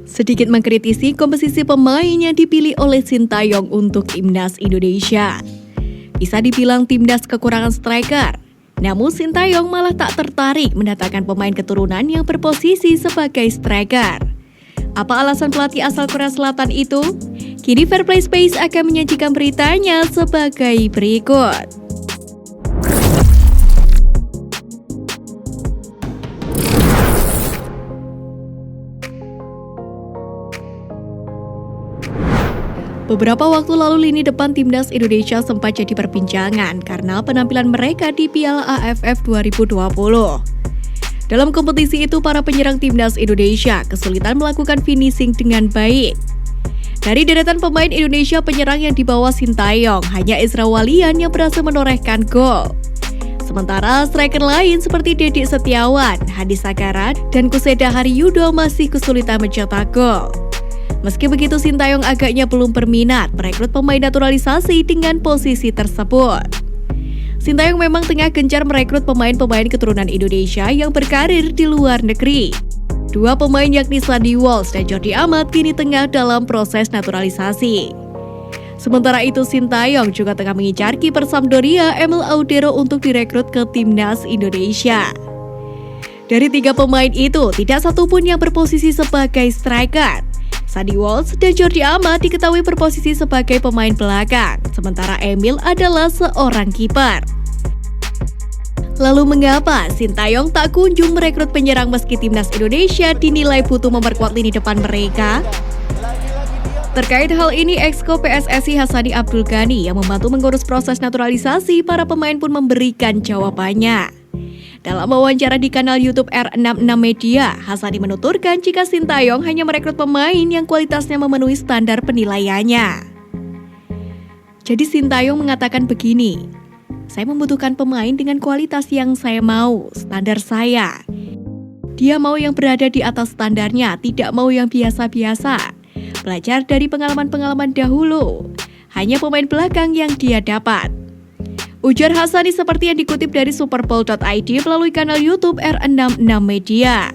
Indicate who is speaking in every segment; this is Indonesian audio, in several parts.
Speaker 1: sedikit mengkritisi komposisi pemain yang dipilih oleh Sintayong untuk Timnas Indonesia. Bisa dibilang Timnas kekurangan striker, namun Sintayong malah tak tertarik mendatangkan pemain keturunan yang berposisi sebagai striker. Apa alasan pelatih asal Korea Selatan itu? Kini Fairplay Space akan menyajikan beritanya sebagai berikut. Beberapa waktu lalu lini depan Timnas Indonesia sempat jadi perbincangan karena penampilan mereka di Piala AFF 2020. Dalam kompetisi itu, para penyerang Timnas Indonesia kesulitan melakukan finishing dengan baik. Dari deretan pemain Indonesia, penyerang yang dibawa Sintayong hanya Ezra Walian yang berhasil menorehkan gol. Sementara striker lain seperti Dedik Setiawan, Hadi Sagara, dan Kuseda Haryudo masih kesulitan mencetak gol. Meski begitu, Sintayong agaknya belum berminat merekrut pemain naturalisasi dengan posisi tersebut. Sintayong memang tengah gencar merekrut pemain-pemain keturunan Indonesia yang berkarir di luar negeri. Dua pemain yakni Sandy Walsh dan Jordi Amat kini tengah dalam proses naturalisasi. Sementara itu, Sintayong juga tengah mengincar kiper Sampdoria Emil Audero untuk direkrut ke Timnas Indonesia. Dari tiga pemain itu, tidak satupun yang berposisi sebagai striker. Sandy Walsh dan Jordi Amat diketahui berposisi sebagai pemain belakang, sementara Emil adalah seorang kiper. Lalu mengapa Sintayong tak kunjung merekrut penyerang meski Timnas Indonesia dinilai butuh memperkuat lini depan mereka? Terkait hal ini, Exco PSSI Hassani Abdul Ghani yang membantu mengurus proses naturalisasi para pemain pun memberikan jawabannya. Dalam wawancara di kanal YouTube R66 Media, Hassani menuturkan jika Sintayong hanya merekrut pemain yang kualitasnya memenuhi standar penilaiannya. Jadi Sintayong mengatakan begini, "Saya membutuhkan pemain dengan kualitas yang saya mau, standar saya. Dia mau yang berada di atas standarnya, tidak mau yang biasa-biasa. Belajar dari pengalaman-pengalaman dahulu. Hanya pemain belakang yang dia dapat." Ujar Hassani seperti yang dikutip dari superbowl.id melalui kanal YouTube R66 Media.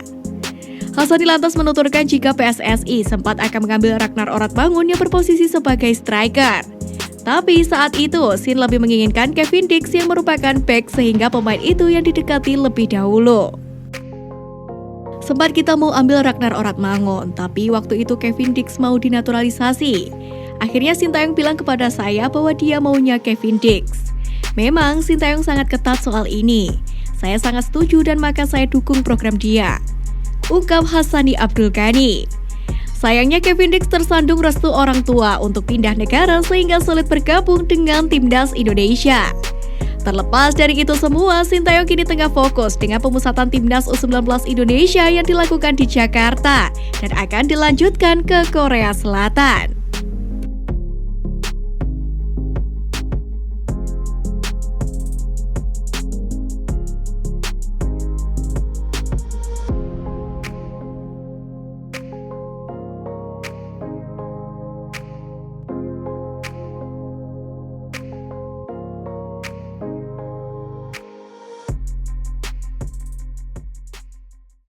Speaker 1: Hassani lantas menuturkan jika PSSI sempat akan mengambil Ragnar Oratmangun yang berposisi sebagai striker. Tapi saat itu, Sin lebih menginginkan Kevin Dix yang merupakan bek sehingga pemain itu yang didekati lebih dahulu. Sempat kita mau ambil Ragnar Oratmangun, tapi waktu itu Kevin Dix mau dinaturalisasi. Akhirnya Sintayong bilang kepada saya bahwa dia maunya Kevin Dix. Memang Sintayong sangat ketat soal ini. Saya sangat setuju dan maka saya dukung program dia, ungkap Hassani Abdul Ghani. Sayangnya Kevin Dix tersandung restu orang tua untuk pindah negara sehingga sulit bergabung dengan Timnas Indonesia. Terlepas dari itu semua, Sintayong kini tengah fokus dengan pemusatan Timnas U19 Indonesia yang dilakukan di Jakarta dan akan dilanjutkan ke Korea Selatan.